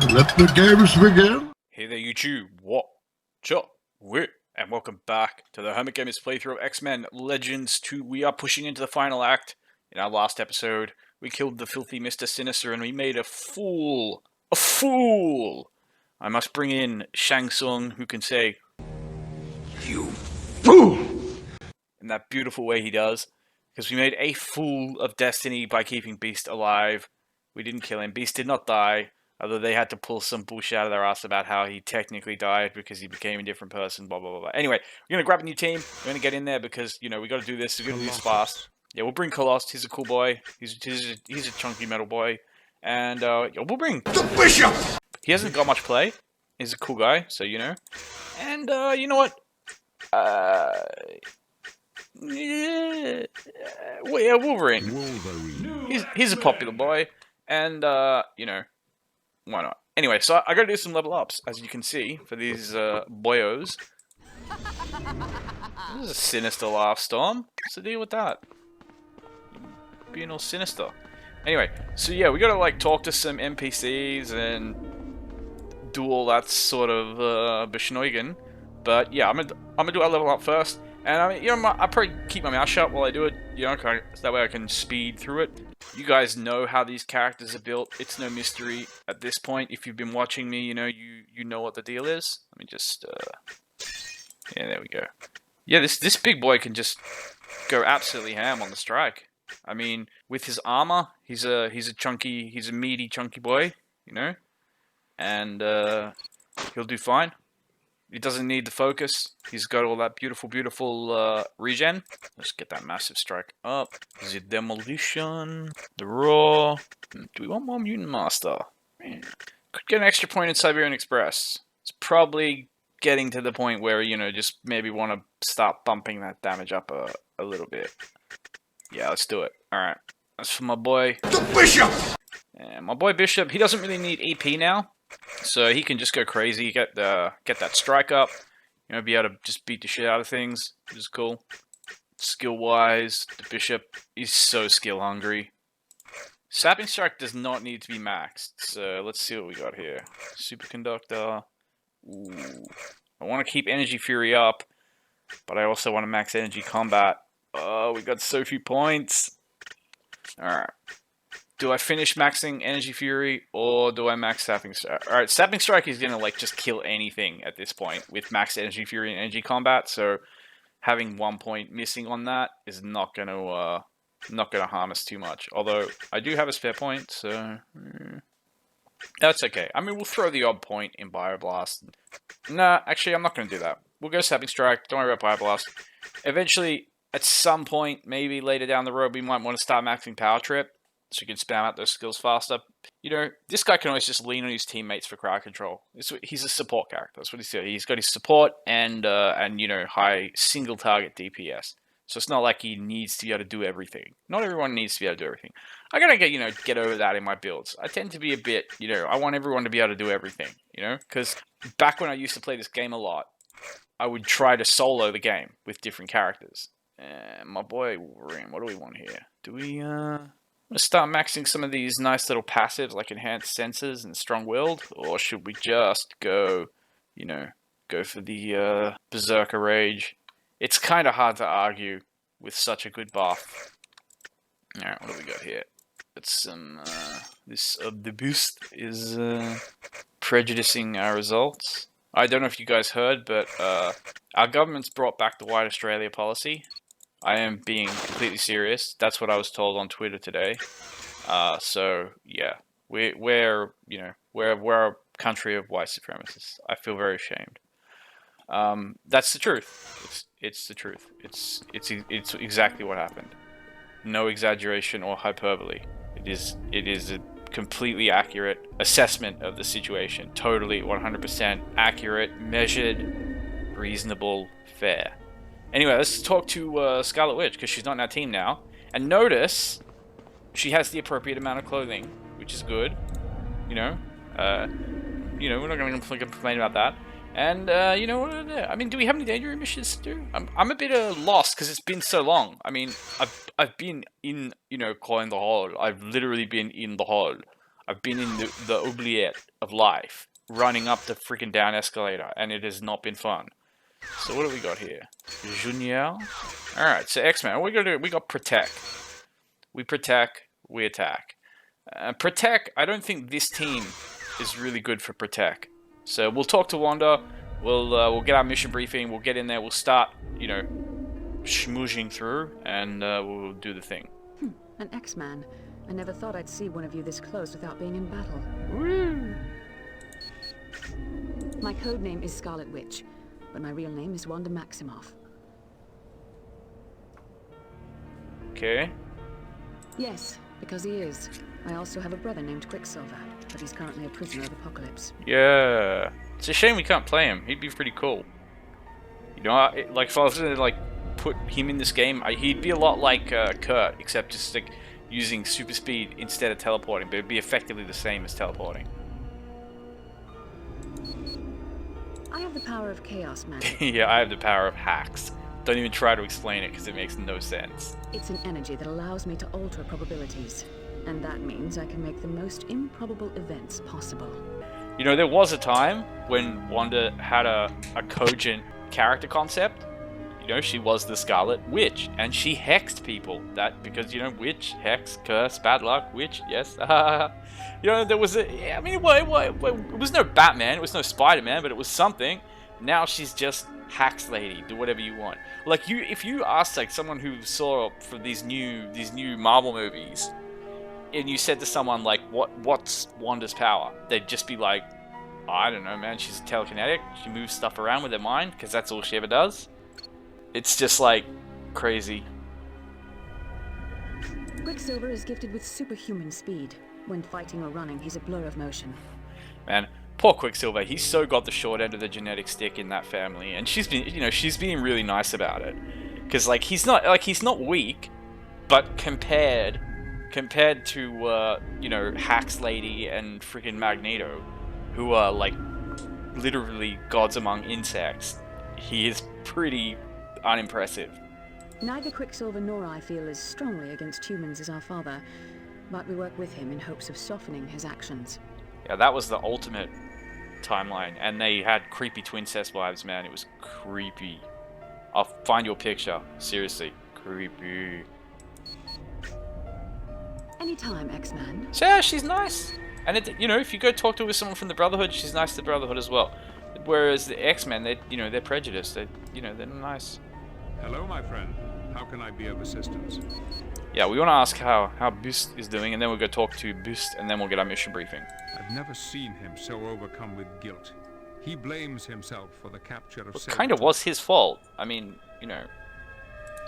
Let the games begin. Hey there YouTube, what's up? And welcome back to the Hermit Gamers playthrough of X-Men Legends 2. We are pushing into the final act. In our last episode, we killed the filthy Mr. Sinister and we made a fool. A fool! I must bring in Shang Tsung, who can say, "You fool!" in that beautiful way he does. Because we made a fool of Destiny by keeping Beast alive. We didn't kill him. Beast did not die. Although they had to pull some bullshit out of their ass about how he technically died because he became a different person, blah, blah, blah, blah. Anyway, we're going to grab a new team. We're going to get in there because, you know, we got to do this. We're going to do this fast. Yeah, we'll bring Colossus. He's a cool boy. He's a chunky metal boy. And, we'll bring The Bishop! He hasn't got much play. He's a cool guy, so, you know. And, you know what? Yeah, Wolverine. He's a popular boy. And, you know, why not? Anyway, so I gotta do some level ups, as you can see, for these boyos. This is a sinister laugh storm. What's the deal with that? Being all sinister. Anyway, so yeah, we gotta like talk to some NPCs and do all that sort of beschnoigen. But yeah, I'm gonna do our level up first. And I mean, you know, I'll probably keep my mouth shut while I do it, you know, so that way I can speed through it. You guys know how these characters are built. It's no mystery at this point. If you've been watching me, you know, you know what the deal is. Let me just, yeah, there we go. Yeah, this big boy can just go absolutely ham on the strike. I mean, with his armor, he's a meaty, chunky boy, you know, and he'll do fine. He doesn't need the focus. He's got all that beautiful regen. Let's get that massive strike up. The demolition, the raw. Do we want more mutant master? Man. Could get an extra point in Siberian Express. It's probably getting to the point where, you know, just maybe want to start bumping that damage up a little bit. Yeah, let's do it. Alright. That's for my boy. The Bishop! And my boy Bishop, he doesn't really need EP now. So he can just go crazy, get that strike up, you know, be able to just beat the shit out of things, which is cool. Skill-wise, the Bishop, he's so skill-hungry. Sapping Strike does not need to be maxed, so let's see what we got here. Superconductor. Ooh. I want to keep Energy Fury up, but I also want to max Energy Combat. Oh, we got so few points. Alright. Do I finish maxing Energy Fury, or do I max Sapping Strike? Alright, Sapping Strike is gonna, like, just kill anything at this point with max Energy Fury and Energy Combat, so having 1 point missing on that is not gonna harm us too much. Although, I do have a spare point, so that's okay. I mean, we'll throw the odd point in Bioblast. Nah, actually, I'm not gonna do that. We'll go Sapping Strike, don't worry about Bioblast. Eventually, at some point, maybe later down the road, we might want to start maxing Power Trip, so you can spam out those skills faster. You know, this guy can always just lean on his teammates for crowd control. He's a support character. That's what he's doing. He's got his support and you know, high single target DPS. So it's not like he needs to be able to do everything. Not everyone needs to be able to do everything. I gotta get over that in my builds. I tend to be a bit, you know, I want everyone to be able to do everything. You know, because back when I used to play this game a lot, I would try to solo the game with different characters. And my boy Wolverine, what do we want here? Do we Let's start maxing some of these nice little passives like Enhanced Senses and Strong-Willed, or should we just go, you know, go for the Berserker Rage? It's kind of hard to argue with such a good buff. Alright, what do we got here? It's some, the boost is prejudicing our results. I don't know if you guys heard, but our government's brought back the White Australia policy. I am being completely serious. That's what I was told on Twitter today. So yeah, we're a country of white supremacists. I feel very ashamed. That's the truth. It's the truth. It's exactly what happened. No exaggeration or hyperbole. It is a completely accurate assessment of the situation. Totally 100% accurate, measured, reasonable, fair. Anyway, let's talk to Scarlet Witch, because she's not in our team now. And notice, she has the appropriate amount of clothing, which is good. You know, we're not going to complain about that. And, you know, I mean, do we have any danger missions to do? I'm a bit lost, because it's been so long. I mean, I've been in, you know, calling the hall. I've literally been in the hall. I've been in the oubliette of life, running up the freaking down escalator, and it has not been fun. So what do we got here? Junior. All right. So X-Men. What we got to do? We got protect. We protect. We attack. Protect. I don't think this team is really good for protect. So we'll talk to Wanda. We'll get our mission briefing. We'll get in there. We'll start, you know, schmoozing through, and we'll do the thing. An X-Man. I never thought I'd see one of you this close without being in battle. Woo! My code name is Scarlet Witch, but my real name is Wanda Maximoff. Okay. Yes, because he is. I also have a brother named Quicksilver, but he's currently a prisoner of Apocalypse. Yeah. It's a shame we can't play him. He'd be pretty cool. You know, like if I was to like put him in this game, he'd be a lot like Kurt, except just like using super speed instead of teleporting, but it'd be effectively the same as teleporting. I have the power of chaos magic. Yeah, I have the power of hacks. Don't even try to explain it because it makes no sense. It's an energy that allows me to alter probabilities, and that means I can make the most improbable events possible. You know, there was a time when Wanda had a cogent character concept. You know, she was the Scarlet Witch, and she hexed people. That because, you know, witch, hex, curse, bad luck, witch, yes. You know, there was a... I mean, it was no Batman, it was no Spider-Man, but it was something. Now she's just hacks lady, do whatever you want. Like, if you ask, like, someone who saw for these new Marvel movies, and you said to someone, like, what's Wanda's power? They'd just be like, I don't know, man, she's telekinetic, she moves stuff around with her mind, because that's all she ever does. It's just like crazy. Quicksilver is gifted with superhuman speed. When fighting or running, he's a blur of motion. Man, poor Quicksilver. He's so got the short end of the genetic stick in that family, and she's been really nice about it. Because like he's not weak, but compared to you know, Hacks Lady and freaking Magneto, who are like literally gods among insects, he is pretty unimpressive. Neither Quicksilver nor I feel as strongly against humans as our father, but we work with him in hopes of softening his actions. Yeah, that was the ultimate timeline, and they had creepy twincest vibes, man. It was creepy. I'll find you a picture. Seriously, creepy. Anytime, X-Man. So yeah, she's nice, and you know, if you go talk to someone from the Brotherhood, she's nice to the Brotherhood as well. Whereas the X-Men, they're prejudiced. They're nice. Hello, my friend. How can I be of assistance? Yeah, we want to ask how Boost is doing, and then we'll go talk to Boost, and then we'll get our mission briefing. I've never seen him so overcome with guilt. He blames himself for the capture of... It kind of was his fault. I mean, you know.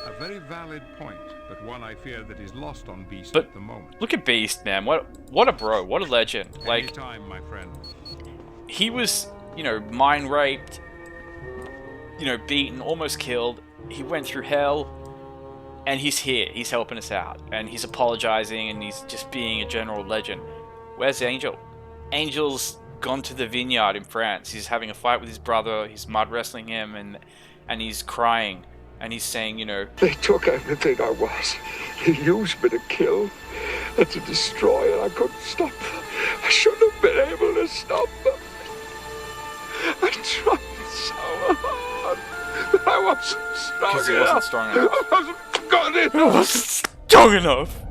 A very valid point, but one I fear that is lost on Beast But at the moment. look at Beast, man. What a bro. What a legend. Like, Anytime, my friend. he was, you know, mind raped, you know, beaten, almost killed. He went through hell, and he's here. He's helping us out, and he's apologizing, and he's just being a general legend. Where's Angel? Angel's gone to the vineyard in France. He's having a fight with his brother. He's mud wrestling him, and he's crying, and he's saying, you know, They took everything I was. He used me to kill and to destroy, and I couldn't stop. I shouldn't have been able to stop them. I tried so hard. I wasn't strong because he enough. wasn't strong enough. I wasn't good enough. He wasn't strong enough.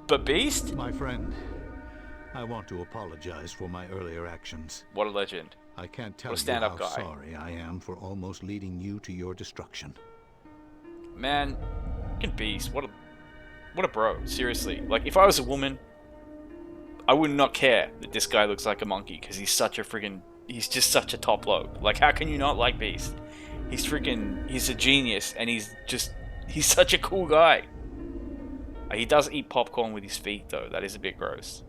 But Beast? My friend, I want to apologize for my earlier actions. What a legend. I can't tell What a you stand-up how guy. sorry I am for almost leading you to your destruction. Man, fucking Beast. What a bro. Seriously. Like, if I was a woman, I would not care that this guy looks like a monkey, because he's just such a top bloke. Like, how can you not like Beast? He's a genius, and he's such a cool guy. He does eat popcorn with his feet, though. That is a bit gross.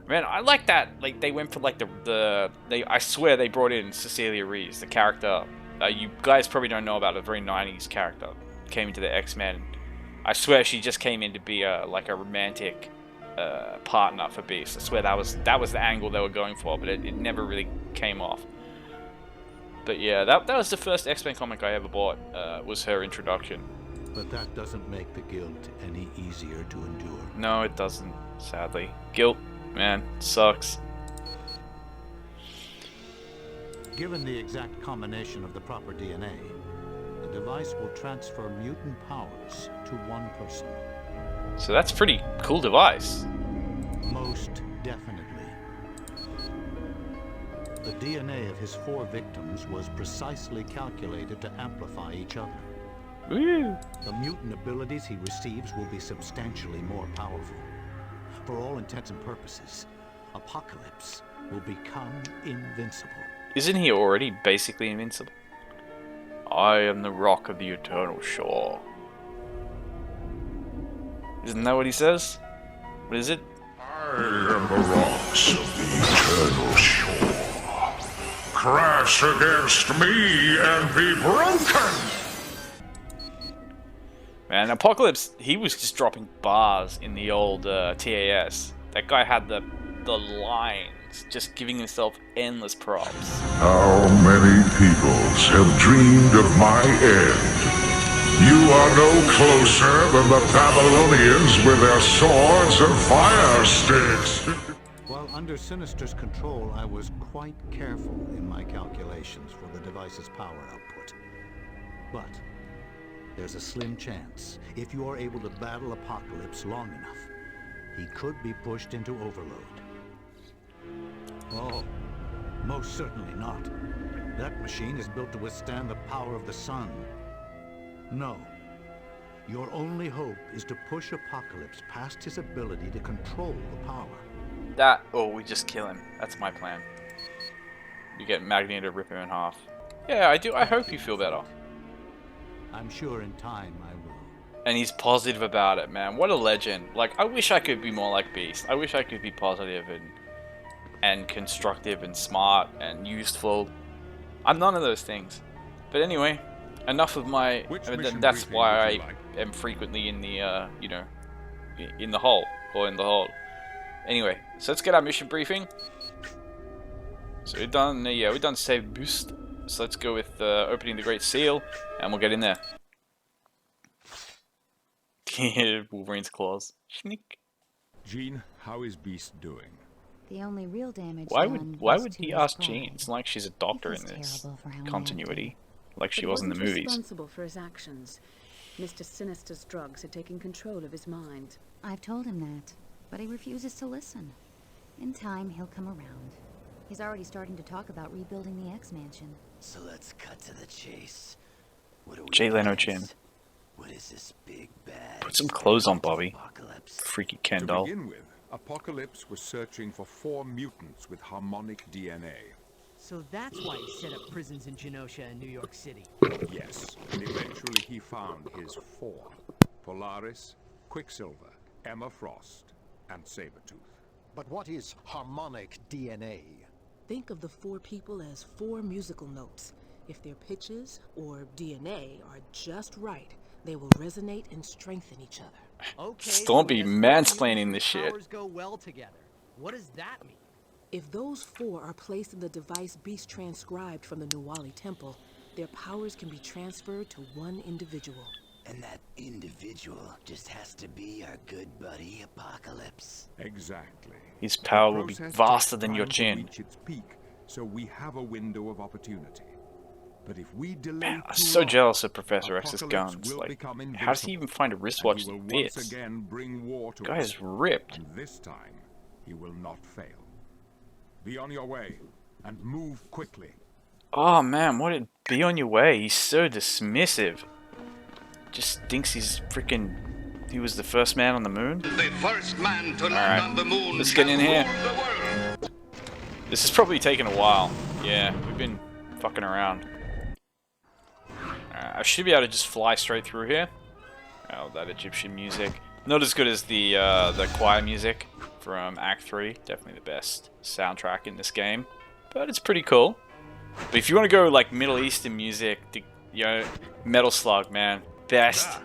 Man, I like that. Like, they went for, like, I swear they brought in Cecilia Reeves, the character. You guys probably don't know about it, a very 90s character. Came into the X-Men. I swear she just came in to be like a romantic partner for Beast. I swear that was the angle they were going for, but it never really came off. But yeah, that was the first X-Men comic I ever bought, was her introduction. But that doesn't make the guilt any easier to endure. No, it doesn't, sadly. Guilt man. Sucks. Given the exact combination of the proper DNA, the device will transfer mutant powers to one person. So that's a pretty cool device. Most definitely. The DNA of his 4 victims was precisely calculated to amplify each other. Woo. The mutant abilities he receives will be substantially more powerful. For all intents and purposes, Apocalypse will become invincible. Isn't he already basically invincible? I am the rock of the eternal shore. Isn't that what he says? What is it? I am the rocks of the eternal shore. Crash against me and be broken! Man, Apocalypse, he was just dropping bars in the old TAS. That guy had the lines, just giving himself endless props. How many peoples have dreamed of my end? You are no closer than the Babylonians with their swords and fire sticks. While under Sinister's control, I was quite careful in my calculations for the device's power output. But there's a slim chance, if you are able to battle Apocalypse long enough, he could be pushed into overload. Oh, most certainly not. That machine is built to withstand the power of the sun. No. Your only hope is to push Apocalypse past his ability to control the power. We just kill him. That's my plan. You get Magni to rip him in half. Yeah, I do. I hope you feel better. I'm sure in time I will. And he's positive about it, man. What a legend. Like, I wish I could be more like Beast. I wish I could be positive and constructive and smart and useful. I'm none of those things. But anyway, enough of my... that's why I am frequently in the, you know, in the hole. Or in the hole. Anyway, so let's get our mission briefing. So we've done, we've done save boost. So let's go with opening the Great Seal, and we'll get in there. Wolverine's claws. Schnick. Jean, how is Beast doing? The only real damage. Why would he ask Jean? It's not like she's a doctor in this continuity, like she was in the movies. Responsible for his actions. Mr. Sinister's drugs had taken control of his mind. I've told him that, but he refuses to listen. In time, he'll come around. He's already starting to talk about rebuilding the X-Mansion. So let's cut to the chase. What are we Jay Leno against? chin. What is this big bad? Put some clothes on, Bobby. Apocalypse. Freaky Ken To doll. begin with, Apocalypse was searching for 4 mutants with harmonic DNA. So that's why he set up prisons in Genosha and New York City. Yes, and eventually he found his 4. Polaris, Quicksilver, Emma Frost, and Sabretooth. But what is harmonic DNA? Think of the 4 people as 4 musical notes. If their pitches, or DNA, are just right, they will resonate and strengthen each other. Okay, Don't be so mansplaining this shit. powers go well together. What does that mean? If those 4 are placed in the device Beast transcribed from the Nuwali Temple, their powers can be transferred to one individual. And that individual just has to be our good buddy Apocalypse. Exactly. His power will be The process vaster takes than your time to chin. reach its peak, so we have a window of opportunity. But if we delay Man, I'm too so long, jealous of Professor X's Apocalypse guns. will Like, become how does he even find a invincible, wristwatch and that he will once fits? again bring war to Guy us. is ripped. And this time, he will not fail. Be on your way, and move quickly. Oh man, what did be on your way? He's so dismissive. Just thinks he's freaking. He was the first man on the moon. The first man to land on the moon. Let's get in here. This is probably taking a while. Yeah, we've been fucking around. I should be able to just fly straight through here. Oh, that Egyptian music. Not as good as the choir music from Act 3. Definitely the best soundtrack in this game. But it's pretty cool. But if you want to go like Middle Eastern music, you know, Metal Slug, man. Best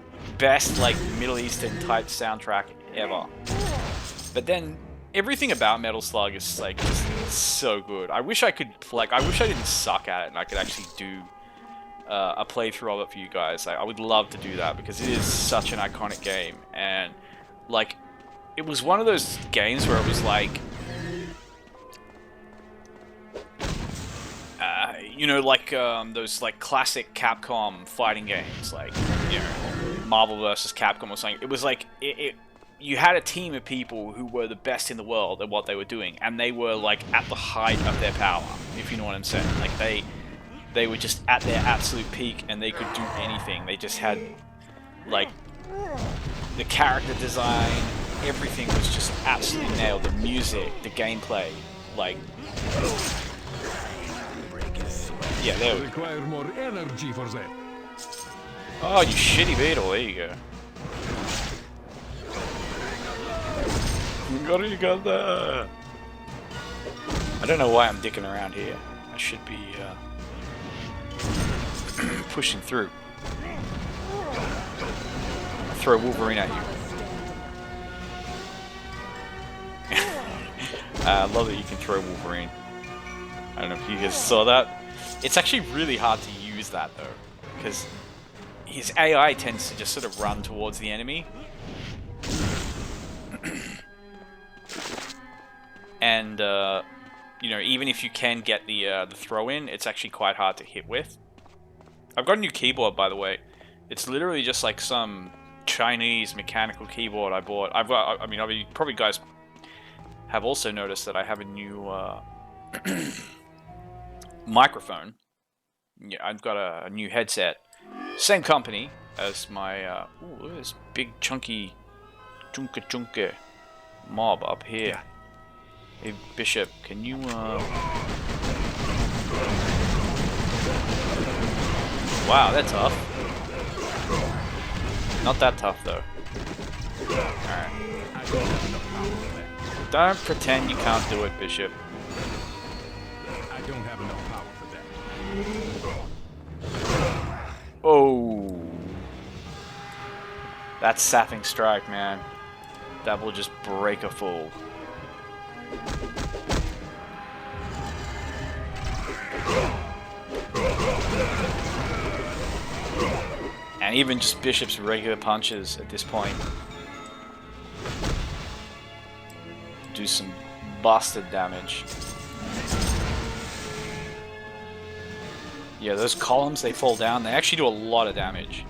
like Middle Eastern type soundtrack ever. But then everything about Metal Slug is like so good. I wish I could I wish I didn't suck at it and I could actually do a playthrough of it for you guys. I would love to do that because it is such an iconic game, and like it was one of those games where it was like you know, like those like classic Capcom fighting games, like, you know, Marvel vs. Capcom or something. It was like you had a team of people who were the best in the world at what they were doing, and they were like at the height of their power, if you know what I'm saying. Like they were just at their absolute peak, and they could do anything. They just had like the character design, everything was just absolutely nailed. The music, the gameplay, like. Yeah, there we go. Require more energy for that. Oh, you shitty beetle. There you go. You got that. I don't know why I'm dicking around here. I should be pushing through. I'll throw Wolverine at you. I love that you can throw Wolverine. I don't know if you guys saw that. It's actually really hard to use that though, because his AI tends to just sort of run towards the enemy. And you know, even if you can get the throw in, it's actually quite hard to hit with. I've got a new keyboard, by the way. It's literally just like some Chinese mechanical keyboard I bought. I mean, probably guys have also noticed that I have a new microphone. Yeah, I've got a new headset. Same company as my ooh, look at this big chunky chunka mob up here. Hey Bishop, can you wow, that's tough. Not that tough though. Alright. Don't pretend you can't do it, Bishop. I don't have enough power for that. Oh. That's sapping strike, man. That will just break a fool. And even just Bishop's regular punches at this point do some busted damage. Yeah, those columns, they fall down. They actually do a lot of damage.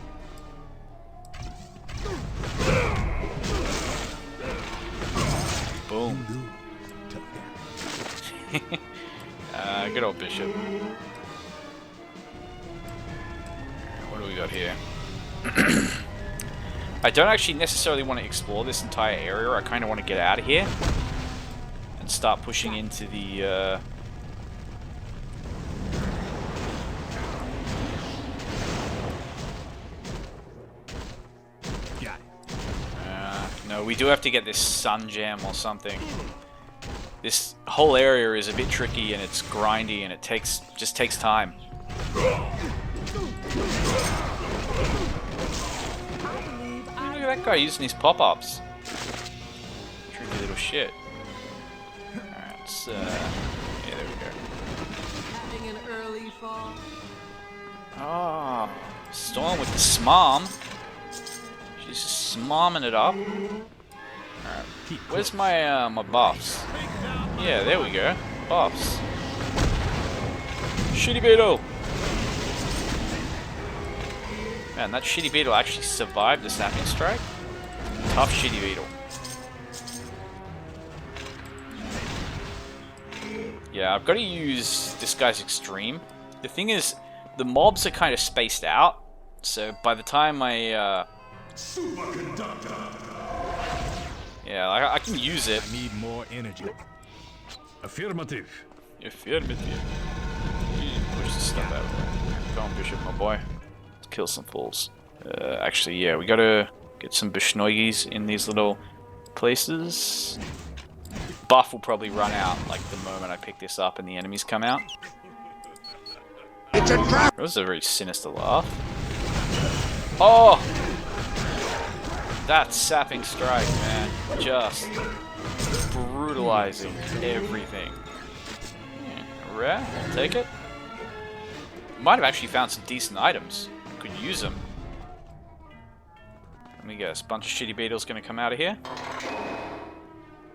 Boom. Good old Bishop. What do we got here? I don't actually necessarily want to explore this entire area. I kind of want to get out of here and start pushing into the no, we do have to get this sun gem or something. This whole area is a bit tricky and it's grindy and it just takes time. Look at that guy using his pop-ups. Tricky little shit. Alright, let's yeah, there we go. Having an early fall. Oh, Storm with the smom. She's just smomming it up. Alright, where's my my buffs? Yeah, there we go. Buffs. Shitty beetle. Man, that shitty beetle actually survived the sapping strike. Tough shitty beetle. Yeah, I've got to use this guy's extreme. The thing is, the mobs are kind of spaced out, so by the time I yeah, I can use it. I need more energy. Affirmative. Affirmative. You push this stuff out of the way. Go on, Bishop, my boy. Let's kill some fools. Actually, yeah, we gotta get some Bishnoigis in these little places. Buff will probably run out like the moment I pick this up and the enemies come out. It's a trap! That was a very sinister laugh. Oh! That sapping strike, man. Just brutalizing everything. Yeah, rare, I'll take it. Might have actually found some decent items. Could use them. Let me guess, a bunch of shitty beetles gonna come out of here?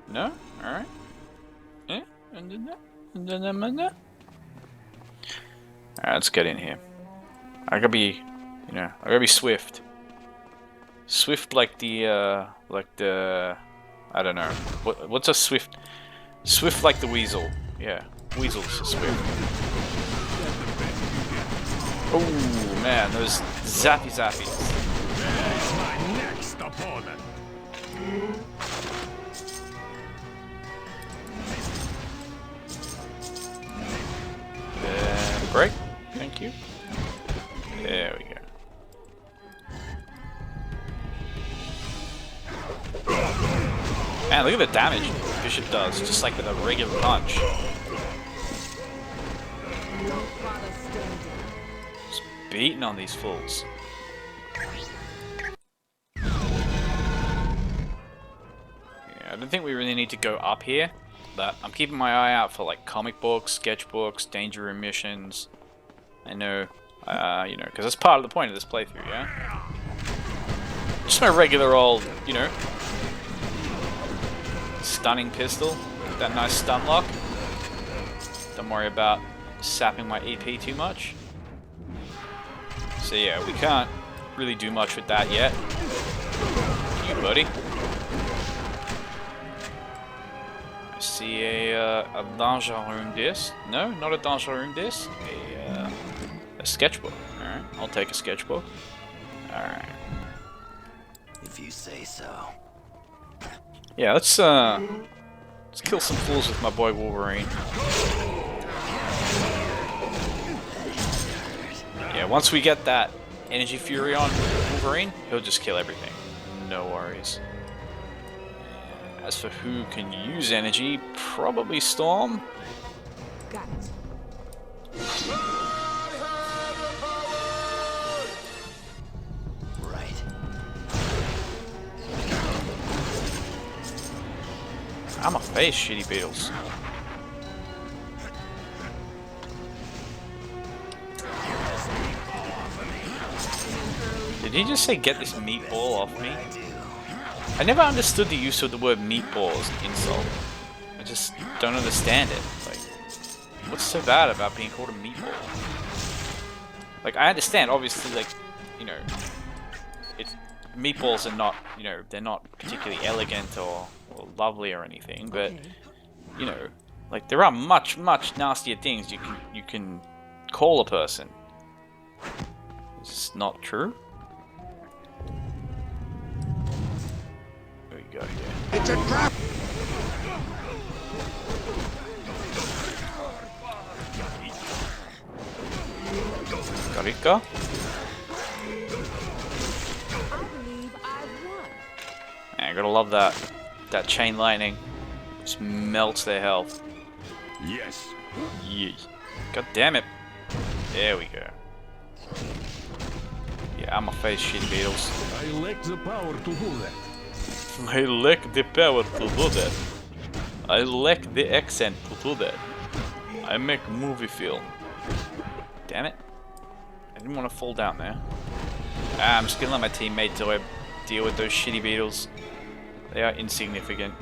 No? Alright. Yeah? Alright, let's get in here. I gotta be, you know, I gotta be swift. Swift like the, I don't know. What's a swift? Swift like the weasel. Yeah, weasels are swift. Oh man, those zappy zappies. My next opponent. Break. Thank you. There we go. Man, look at the damage Bishop does, just like with a regular punch. Just beating on these fools. Yeah, I don't think we really need to go up here, but I'm keeping my eye out for like comic books, sketchbooks, danger room missions. I know, you know, because that's part of the point of this playthrough, yeah? Just my regular old, you know, stunning pistol, that nice stun lock. Don't worry about sapping my EP too much. So yeah, we can't really do much with that yet. You buddy. I see a danger room disc. No, not a danger room disc. A sketchbook. Alright, I'll take a sketchbook. Alright. If you say so. Yeah, let's kill some fools with my boy Wolverine. Yeah, once we get that energy fury on Wolverine, he'll just kill everything. No worries. As for who can use energy, probably Storm. Got it. I'm a face, shitty beetles. Did he just say get this meatball off me? I never understood the use of the word meatball as an insult. I just don't understand it. Like, what's so bad about being called a meatball? Like, I understand, obviously, like, you know, it's meatballs are not, you know, they're not particularly elegant or lovely or anything, but you know, like there are much nastier things you can call a person. Is this not true? There we go. Yeah. It's a trap. Karika. I gotta love that chain lightning. Just melts their health. Yes. Yeah. God damn it. There we go. Yeah, I'm a face shitty beetles. I lack the power to do that. I lack the power to do that. I lack the accent to do that. I make movie feel. Damn it. I didn't want to fall down there. I'm just gonna let my teammate deal with those shitty beetles. They are insignificant.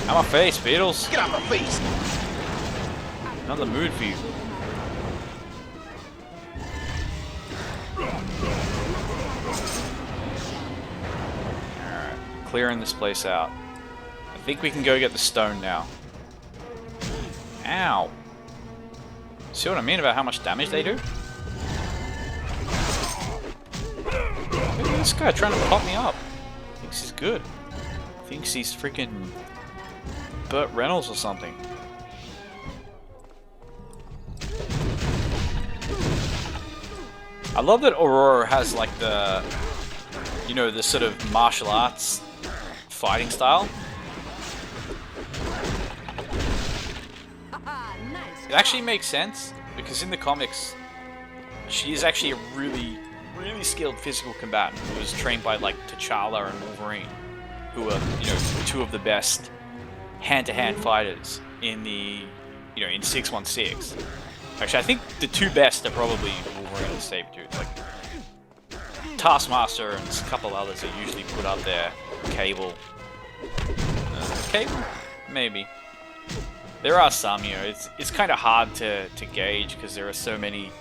I'm a face, beetles. Get out my face. Not in the mood for you. Alright, clearing this place out. I think we can go get the stone now. Ow. See what I mean about how much damage they do? Look at this guy trying to pop me up. Thinks he's good. Thinks he's freaking Burt Reynolds or something. I love that Aurora has like the, you know, the sort of martial arts fighting style. It actually makes sense, because in the comics, she is actually a really skilled physical combatant who was trained by like T'Challa and Wolverine, who are, you know, two of the best hand-to-hand fighters in the, you know, in 616. Actually, I think the two best are probably Wolverine and Sabretooth. Like, Taskmaster and a couple others are usually put up there. Cable. Cable? Maybe. There are some, you know, it's kind of hard to gauge because there are so many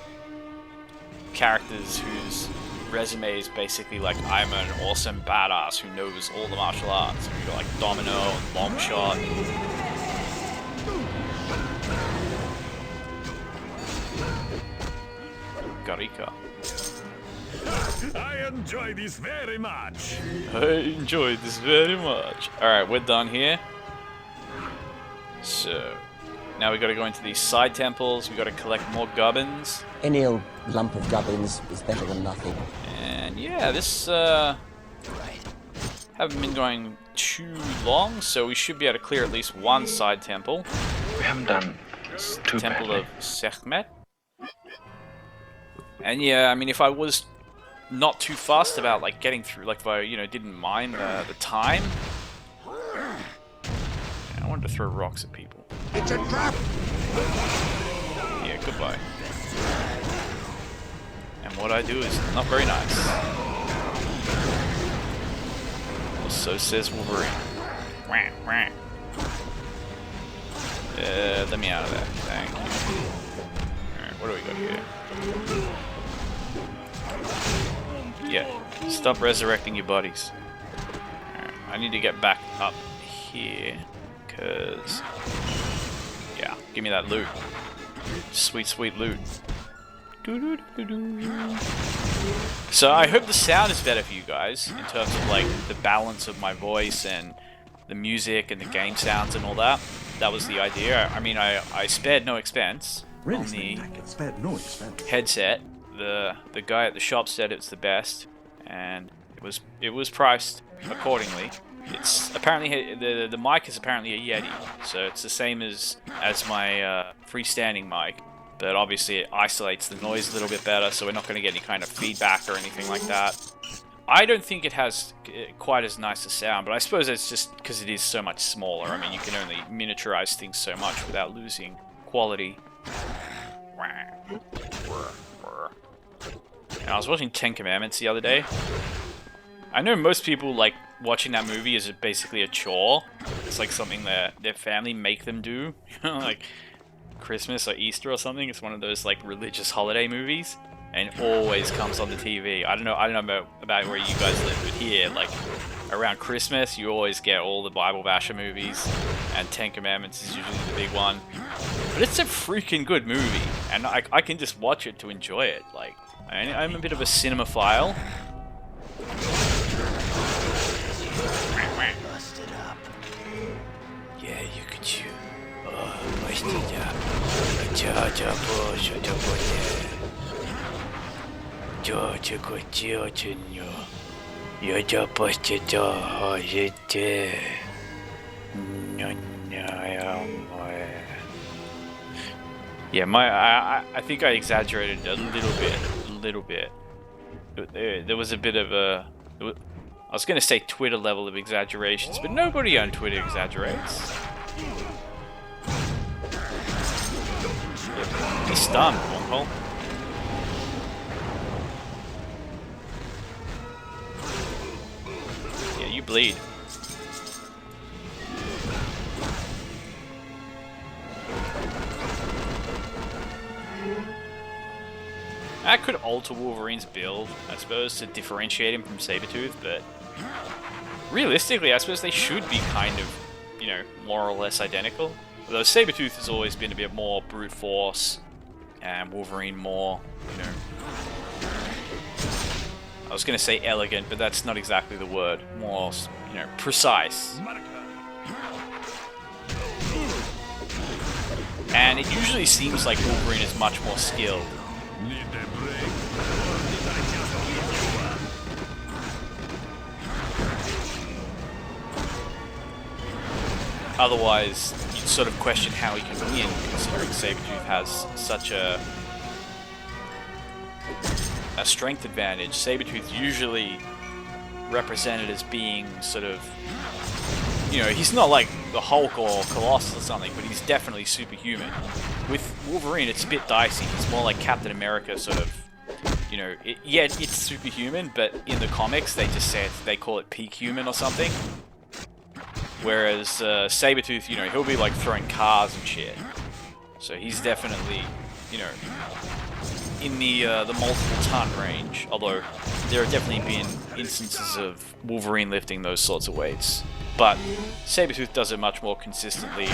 characters whose resume is basically like, I'm an awesome badass who knows all the martial arts. You got like Domino and Longshot. Garika. I enjoy this very much. I enjoyed this very much. Alright, we're done here. So, now we gotta go into these side temples, we gotta collect more gubbins. Any old lump of gubbins is better than nothing. And yeah, this haven't been going too long, so we should be able to clear at least one side temple. We haven't done too Temple badly. of Sekhmet. And yeah, I mean, if I was not too fussed about like getting through, like if I, you know, didn't mind the time. I wanted to throw rocks at people. It's a trap! Yeah, goodbye. And what I do is not very nice. Well, so says Wolverine. Wah, wah. Let me out of there. Thank you. Alright, what do we got here? Yeah, stop resurrecting your bodies. Alright, I need to get back up here. Because, yeah, give me that loot. Sweet, sweet loot. So I hope the sound is better for you guys in terms of like the balance of my voice and the music and the game sounds and all that. That was the idea. I mean, I spared no expense on the headset. The guy at the shop said it's the best, and it was priced accordingly. It's apparently the mic is apparently a Yeti, so it's the same as my freestanding mic, but obviously it isolates the noise a little bit better, so we're not going to get any kind of feedback or anything like that. I don't think it has quite as nice a sound, but I suppose it's just because it is so much smaller. I mean, you can only miniaturize things so much without losing quality. And I was watching 10 Commandments the other day. I know most people like watching that movie is basically a chore. It's like something that their family make them do, like Christmas or Easter or something. It's one of those like religious holiday movies, and it always comes on the TV. I don't know about where you guys live, but here, like around Christmas, you always get all the Bible basher movies, and 10 Commandments is usually the big one. But it's a freaking good movie, and I can just watch it to enjoy it. Like, I'm a bit of a cinemaphile. Busted up. Yeah, you could shoot. Yeah, I think I exaggerated a little bit. There was a bit of a, I was going to say Twitter level of exaggerations, but nobody on Twitter exaggerates. Be stunned, Wonghole. Yeah, you bleed. I could alter Wolverine's build, I suppose, to differentiate him from Sabretooth, but realistically, I suppose they should be kind of, you know, more or less identical. Although Sabretooth has always been a bit more brute force, and Wolverine more, you know, I was going to say elegant, but that's not exactly the word. More, you know, precise. And it usually seems like Wolverine is much more skilled. Otherwise, you'd sort of question how he can win, considering Sabretooth has such a strength advantage. Sabretooth usually represented as being sort of, you know, he's not like the Hulk or Colossus or something, but he's definitely superhuman. With Wolverine, it's a bit dicey. He's more like Captain America, sort of you know, yeah, it's superhuman, but in the comics they just say they call it peak human or something. Whereas Sabretooth, you know, he'll be like throwing cars and shit. So he's definitely, you know, in the multiple ton range. Although there have definitely been instances of Wolverine lifting those sorts of weights. But Sabretooth does it much more consistently.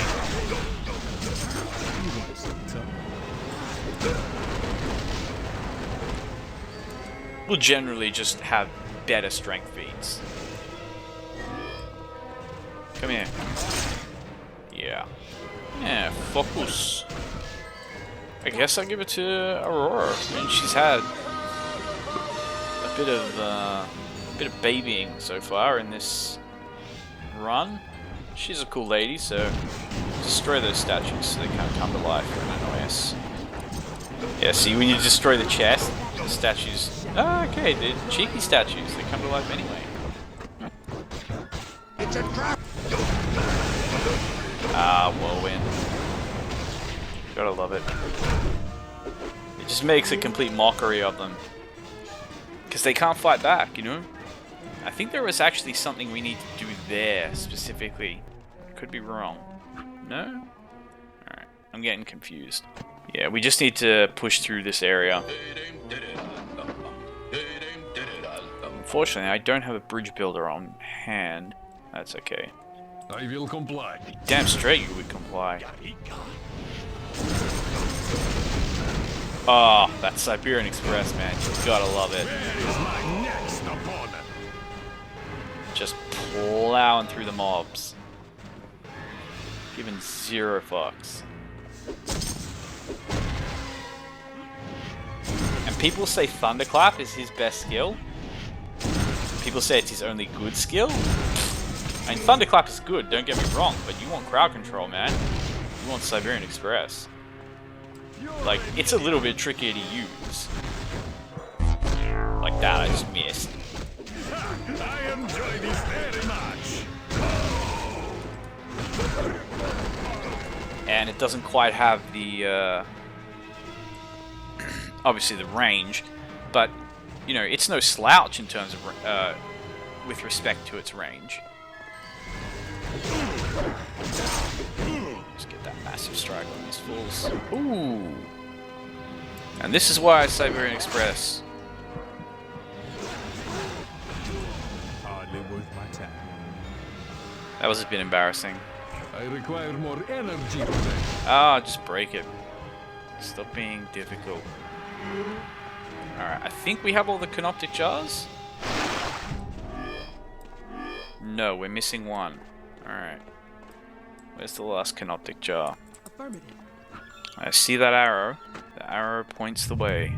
Will generally just have better strength feats. Come here. Yeah. Yeah, focus. I guess I'll give it to Aurora. I mean, she's had a bit of babying so far in this run. She's a cool lady, so destroy those statues so they can't come to life and annoy us. Yeah, see, when you destroy the chest, the statues... Oh, okay, they're cheeky statues. They come to life anyway. It's a trap! Ah, whirlwind. Gotta love it. It just makes a complete mockery of them. Because they can't fight back, you know? I think there was actually something we need to do there, specifically. Could be wrong. No? Alright, I'm getting confused. Yeah, we just need to push through this area. Unfortunately, I don't have a bridge builder on hand. That's okay. I will comply. Damn straight you would comply. Oh, that Siberian Express, man. You gotta love it. Where is my next opponent? Just plowing through the mobs. Giving zero fucks. And people say Thunderclap is his best skill. People say it's his only good skill. I mean, Thunderclap is good, don't get me wrong, but you want crowd control, man. You want Siberian Express. Like, it's a little bit trickier to use. Like that, I just missed. I enjoy this very much. And it doesn't quite have the, obviously the range, but, you know, it's no slouch in terms of, with respect to its range. Just get that massive strike on these fools. Ooh! And this is why Siberian Express. Hardly worth my time. That was a bit embarrassing. I require more energy today. Ah, just break it. Stop being difficult. Alright, I think we have all the canoptic jars. No, we're missing one. Alright. Where's the last canoptic jar? Affirmative. I see that arrow. The arrow points the way.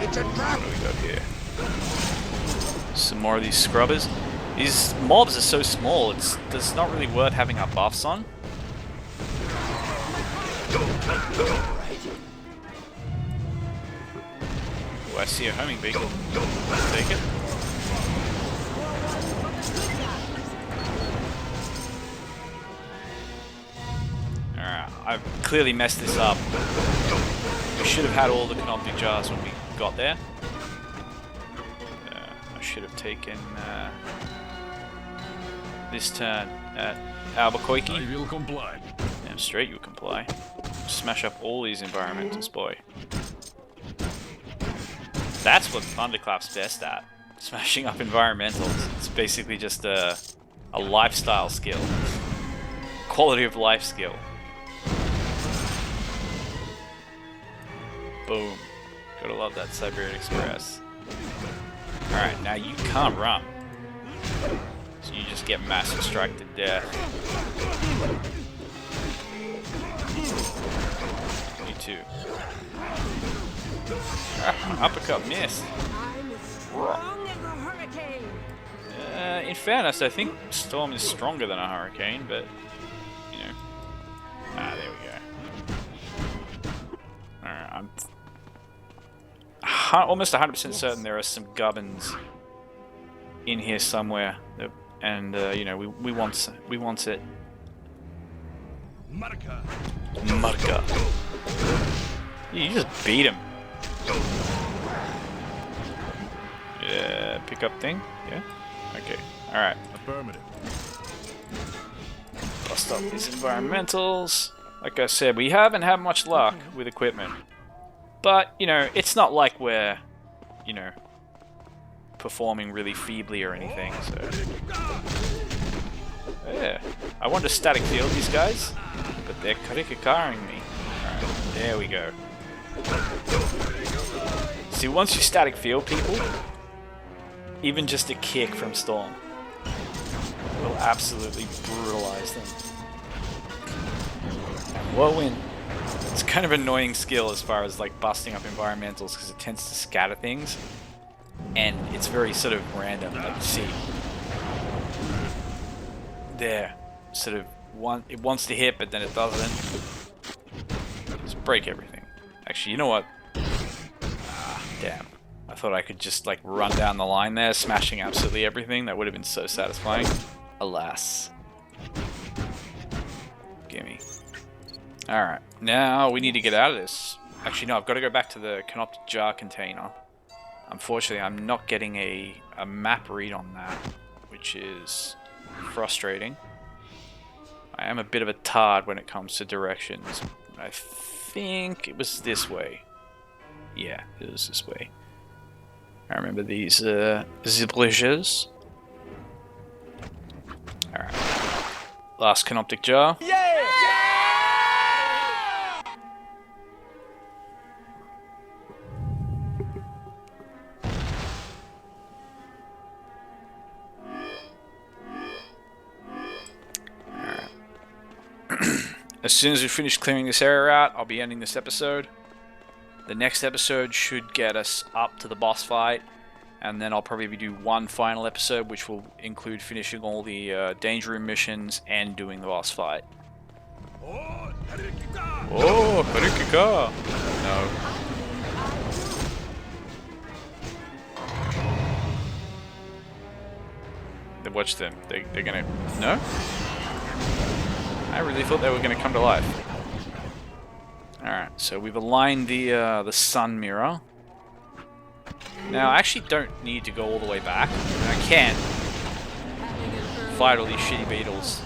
It's a trap. What do we got here? Some more of these scrubbers. These mobs are so small, it's not really worth having our buffs on. Oh, I see a homing beacon. Let's take it. Alright, I've clearly messed this up. We should have had all the canoptic jars when we got there. I should have taken this turn at Albuquerque. I will comply. Damn straight you comply. Smash up all these environmentals, boy. That's what Thunderclap's best at. Smashing up environmentals. It's basically just a lifestyle skill. Quality of life skill. Boom. Gotta love that Siberian Express. Alright, now you can't run. So you just get massive strike to death. You too. Uppercut missed. In fairness, I think Storm is stronger than a Hurricane, but, you know. Ah, there we go. Alright, I'm almost 100% certain there are some gubbins in here somewhere, and you know, we want it. Marca. You just beat him. pickup thing? Yeah? Okay. Alright. Affirmative. Bust up these environmentals. Like I said, we haven't had much luck with equipment. But, you know, it's not like we're, you know, performing really feebly or anything, so... Yeah. I want to static field these guys, but they're karikakaring me. Alright, there we go. See, once you static field people, even just a kick from Storm will absolutely brutalize them. And whirlwind. It's kind of an annoying skill as far as like busting up environmentals because it tends to scatter things, and it's very sort of random. Like, see, there, sort of it wants to hit, but then it doesn't. Just break everything. Actually, you know what? Ah, damn. I thought I could just like run down the line there, smashing absolutely everything. That would have been so satisfying. Alas. Gimme. Alright, now we need to get out of this. Actually, no, I've got to go back to the canoptic jar container. Unfortunately, I'm not getting a map read on that, which is frustrating. I am a bit of a tard when it comes to directions. I think it was this way. Yeah, it was this way. I remember these bridges. Alright. Last canoptic jar. Yeah! As soon as we finish clearing this area out, I'll be ending this episode. The next episode should get us up to the boss fight, and then I'll probably do one final episode, which will include finishing all the danger room missions and doing the boss fight. Oh, Karikika! No. Watch them. They're gonna... No? I really thought they were going to come to life. Alright, so we've aligned the sun mirror. Now, I actually don't need to go all the way back. I can fight all these shitty beetles.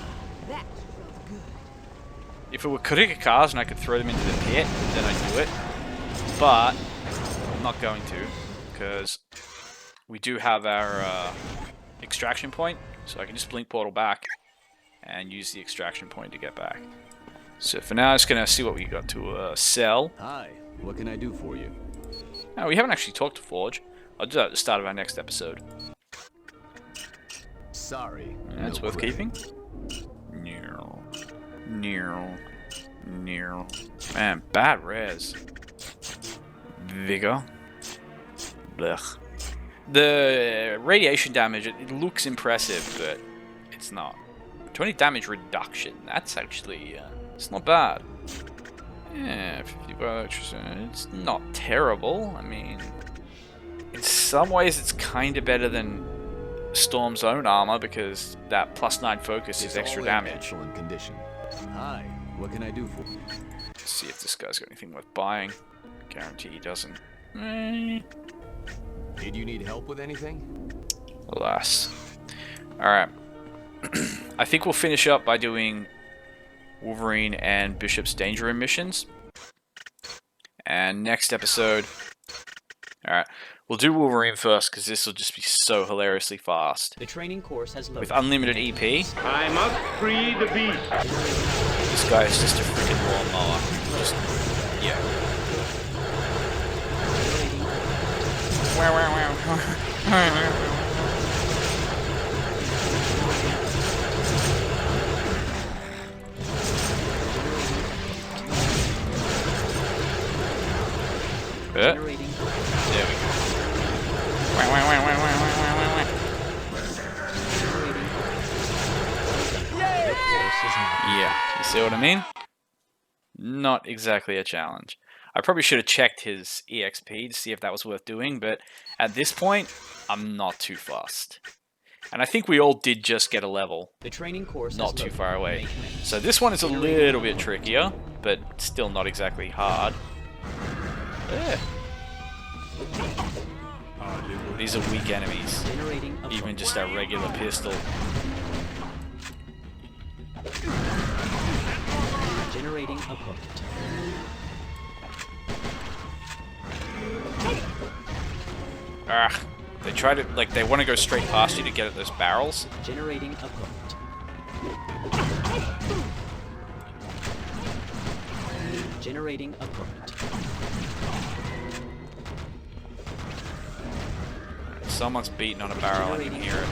If it were Kurikakars and I could throw them into the pit, then I'd do it. But I'm not going to, because we do have our extraction point, so I can just blink portal back and use the extraction point to get back. So for now, I'm just gonna see what we got to sell. Hi, what can I do for you? No, we haven't actually talked to Forge. I'll do that at the start of our next episode. Sorry. That's worth keeping. Man, bad res. Vigor. Blech. The radiation damage, it looks impressive, but it's not. 20 damage reduction, that's actually, it's not bad. Yeah, 55 electricity, it's not terrible. I mean, in some ways it's kind of better than Storm's own armor, because that +9 focus is extra damage. Excellent condition. Hi, what can I do for you? Let's see if this guy's got anything worth buying. Guarantee he doesn't. Did you need help with anything? Alas. Alright. I think we'll finish up by doing Wolverine and Bishop's danger room missions. And next episode... Alright, we'll do Wolverine first, because this will just be so hilariously fast. The training course has loaded. With unlimited EP. I must free the beast. This guy is just a freaking lawnmower. Just, yeah. There we go. Yeah, you see what I mean? Not exactly a challenge. I probably should have checked his EXP to see if that was worth doing, but at this point, I'm not too fussed. And I think we all did just get a level. The training course not too far away. So this one is a little bit trickier, but still not exactly hard. Yeah. These are weak enemies. Even just our regular pistol. Generating opponent. Ah, they try to, like, they want to go straight past you to get at those barrels. Generating opponent. Generating opponent. Someone's beating on a barrel, I can hear it.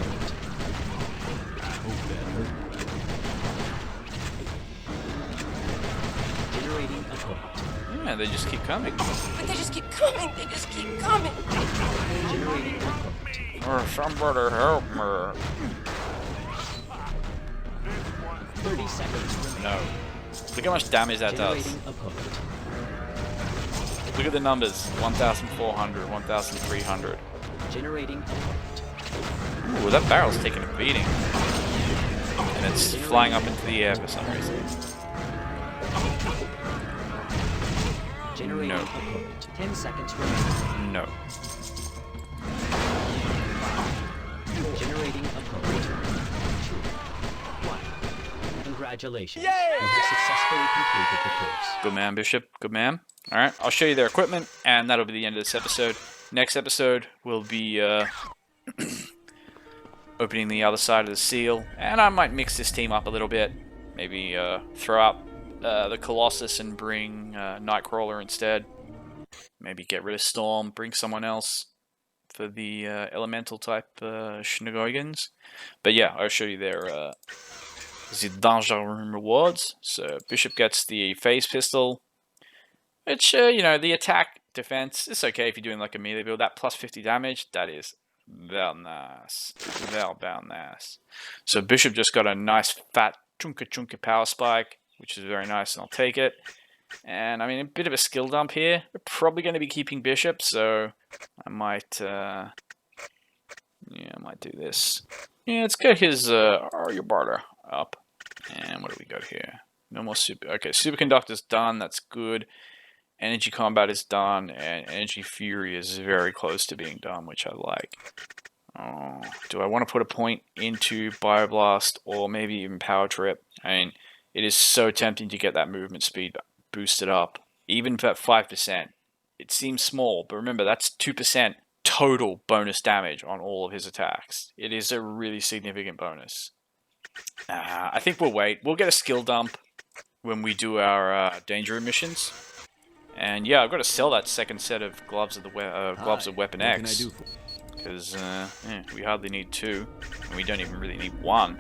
Generating opponent. Yeah, they just keep coming. But they just keep coming. They just keep coming. Generating opponent. Or somebody help me. 30 seconds. No. Look how much damage that does. Opponent. Look at the numbers. 1,400, 1,300. Generating opponent. Ooh, that barrel's taking a beating. And it's flying up into the air for some reason. Generating No. opponent. 10 seconds remaining. No. Generating opponent. 2, 1. Congratulations. You have successfully completed the course. Good man, Bishop. Good man. Alright, I'll show you their equipment, and that'll be the end of this episode. Next episode will be opening the other side of the seal, and I might mix this team up a little bit. Maybe throw out the Colossus and bring Nightcrawler instead. Maybe get rid of Storm, bring someone else for the elemental type Shenanigans. But yeah, I'll show you their the danger room rewards. So Bishop gets the phase pistol, which you know, the attack defense, it's okay if you're doing like a melee build. That plus 50 damage, that is very nice. Very nice. So Bishop just got a nice fat chunka power spike, which is very nice, and I'll take it. And I mean, a bit of a skill dump here. We're probably going to be keeping Bishop, so I might I might do this. Yeah, let's get his Barter up. And what do we got here? No more super. Okay, superconductor's done. That's good. Energy combat is done, and energy fury is very close to being done, which I like. Oh, do I want to put a point into Bioblast or maybe even Power Trip? I mean, it is so tempting to get that movement speed boosted up, even at 5%. It seems small, but remember, that's 2% total bonus damage on all of his attacks. It is a really significant bonus. I think we'll wait. We'll get a skill dump when we do our danger missions. And yeah, I've got to sell that second set of gloves of Weapon X, because we hardly need 2, and we don't even really need 1.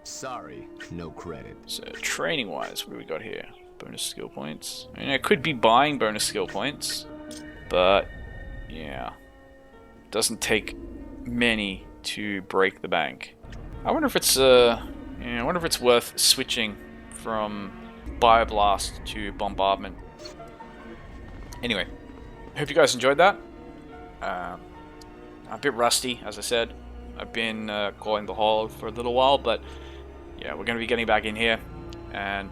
Sorry, no credit. So training-wise, what do we got here? Bonus skill points. I mean, I could be buying bonus skill points, but yeah, doesn't take many to break the bank. I wonder if it's I wonder if it's worth switching from Bioblast to Bombardment. Anyway, hope you guys enjoyed that. I'm a bit rusty, as I said. I've been calling the hall for a little while, but yeah, we're going to be getting back in here. And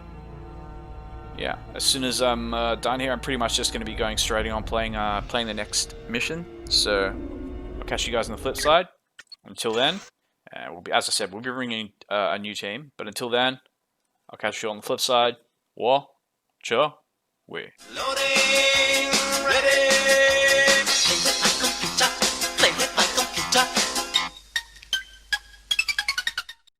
yeah, as soon as I'm done here, I'm pretty much just going to be going straight on playing the next mission. So I'll catch you guys on the flip side. Until then, we'll be, as I said, we'll be bringing a new team. But until then, I'll catch you on the flip side. Watch your way. Loading, ready.